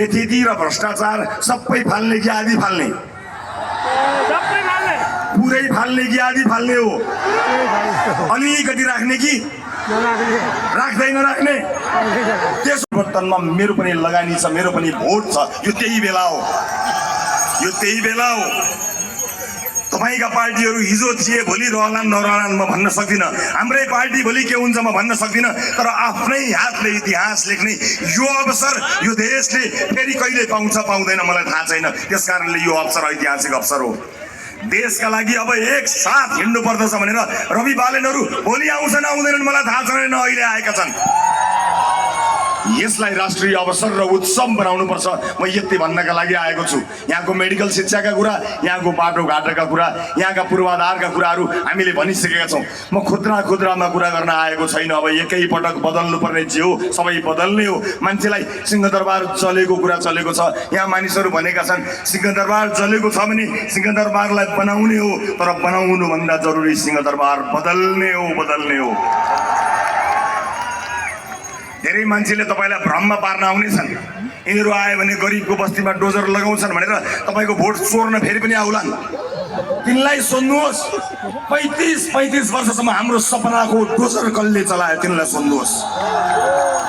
बेथेती र भ्रष्टाचार सबै फाल्ने कि आधी फाल्ने? पुरै फाल्ने कि आधी फाल्ने हो? अलिकति राख्ने कि राख्दै नराख्ने? त्यस परिवर्तनमा मेरो पनि लगानी छ, मेरो पनि भोट छ। यो त्यही बेला हो, यो त्यही बेला हो। तपाईका पार्टीहरू हिजो थिए, भोलि रहलान् नरहलान् म भन्न सक्दिनँ। हाम्रै पार्टी भोलि के हुन्छ म भन्न सक्दिनँ। तर आफ्नै हातले इतिहास लेख्ने यो अवसर यो देशले फेरि कहिले पाउँछ पाउँदैन मलाई थाहा छैन। त्यसकारणले यो अवसर ऐतिहासिक अवसर हो। देशका लागि अब एक साथ हिँड्नु पर्दछ भनेर रवि बालेनहरू भोलि आउँछन् आउँदैनन् मलाई थाहा छैन, अहिले आएका छन्। यसलाई राष्ट्रिय अवसर र उत्सव बनाउनुपर्छ। म यति भन्नका लागि आएको छु। यहाँको मेडिकल शिक्षाका कुरा, यहाँको बाटोघाटोका कुरा, यहाँका पूर्वाधारका कुराहरू हामीले भनिसकेका छौँ। म खुद्रामा कुरा गर्न आएको छैन। अब एकै पटक बदल्नुपर्ने जे हो सबै बदल्ने हो। मान्छेलाई सिंहदरबार चलेको कुरा चलेको छ। यहाँ मानिसहरू भनेका छन् सिंहदरबार चलेको छ भने सिंहदरबारलाई बनाउने हो, तर बनाउनुभन्दा जरुरी सिंहदरबार बदल्ने हो, बदल्ने हो। धेरै मान्छेले तपाईँलाई भ्रममा पार्न आउनेछन्। यिनीहरू आयो भने गरिबको बस्तीमा डोजर लगाउँछन् भनेर तपाईँको भोट चोर्न फेरि पनि आउलान्। तिनलाई सोध्नुहोस् 35 वर्षसम्म हाम्रो सपनाको डोजर कसले चलायो तिनलाई सोध्नुहोस्।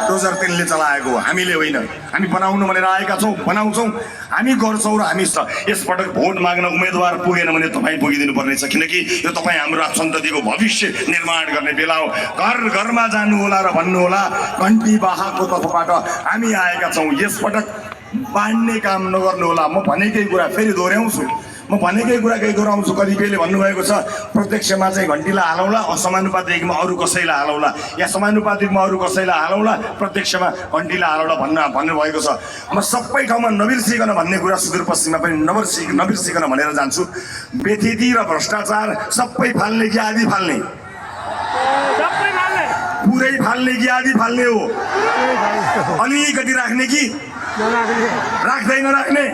डोजर तिनले चलाएको, हामीले होइन। हामी बनाउनु भनेर आएका छौँ, बनाउँछौँ, हामी गर्छौँ र हामी यसपटक भोट माग्न उम्मेदवार पुगेन भने तपाईँ पुगिदिनु पर्नेछ। किनकि यो तपाईँ हाम्रो सन्ततिको भविष्य निर्माण गर्ने बेला हो। घर घरमा जानु होला र भन्नु होला घन्टी बाहाको तर्फबाट हामी आएका छौँ। यसपटक बाँड्ने काम नगर्नु होला। म भनेकै कुरा फेरि दोहोऱ्याउँछु, म भनेकै कुरा केही दोहोऱ्याउँछु। कतिपयले भन्नुभएको छ प्रत्यक्षमा चाहिँ घन्टीलाई हालौँला, असमानुपातिकमा अरू कसैलाई हालौँला, या समानुपातिकमा अरू कसैलाई हालौँला, प्रत्यक्षमा घन्टीलाई हालौँला भन्नुभएको छ। म सबै ठाउँमा नबिर्सिकन भन्ने कुरा सुदूरपश्चिममा पनि नबिर्सिकन भनेर जान्छु। बेथेती र भ्रष्टाचार सबै फाल्ने कि आधी फाल्ने? पुरै फाल्ने कि आधी फाल्ने हो? अलिकति राख्ने कि राख्दै नराख्ने?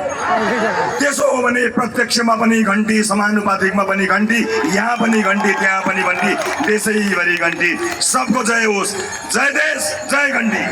त्यसो हो भने प्रत्यक्षमा पनि घन्टी, समानुपातिकमा पनि घन्टी, यहाँ पनि घन्टी, त्यहाँ पनि घन्टी, देशैभरि घन्टी। सबको जय होस्। जय देश, जय घन्टी।